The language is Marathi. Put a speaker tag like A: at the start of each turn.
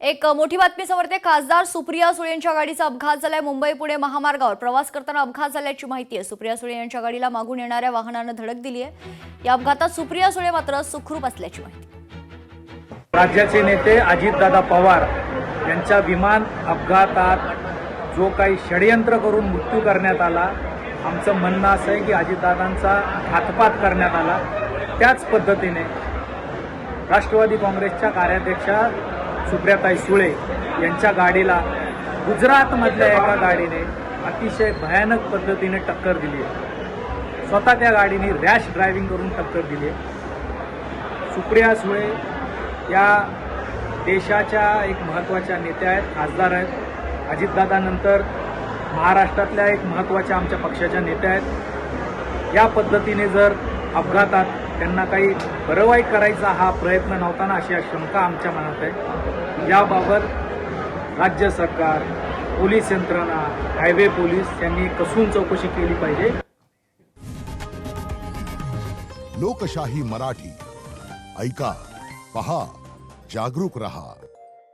A: एक मोठी बातमी समोर येते। खासदार सुप्रिया सुळे यांच्या गाडीचा अपघात झालाय। मुंबई पुणे महामार्गावर प्रवास करताना अपघात झाल्याची माहिती आहे। सुप्रिया सुळे यांच्या गाडीला मागून येणाऱ्या वाहनाने धडक दिली आहे। या अपघातात सुप्रिया सुळे मात्र सुखरूप असल्याची माहिती।
B: राज्याचे नेते अजितदादा पवार यांच्या विमान अपघातात जो काही षडयंत्र करून मृत्यू करण्यात आला, आमचं म्हणणं असं आहे की अजितदादांचा घातपात करण्यात आला। त्याच पद्धतीने राष्ट्रवादी काँग्रेसच्या कार्याध्यक्षा सुप्रियाताई सुळे यांच्या गाडीला गुजरातमधल्या एका गाडीने अतिशय भयानक पद्धतीने टक्कर दिली आहे। स्वतः त्या गाडीने रॅश ड्रायव्हिंग करून टक्कर दिली आहे। सुप्रिया सुळे या देशाच्या एक महत्त्वाच्या नेत्या आहेत, खासदार आहेत। अजितदादानंतर महाराष्ट्रातल्या एक महत्त्वाच्या आमच्या पक्षाच्या नेत्या आहेत। या पद्धतीने जर अपघातात त्यांना काही बरंवाईट करायचा हा प्रयत्न नव्हता ना, अशी शंका आमच्या मनात आहे। याबाबत राज्य सरकार, पोलीस यंत्रणा, हायवे पोलीस यांनी कसून चौकशी केली पाहिजे।
C: लोकशाही मराठी ऐका, पहा, जागरूक रहा।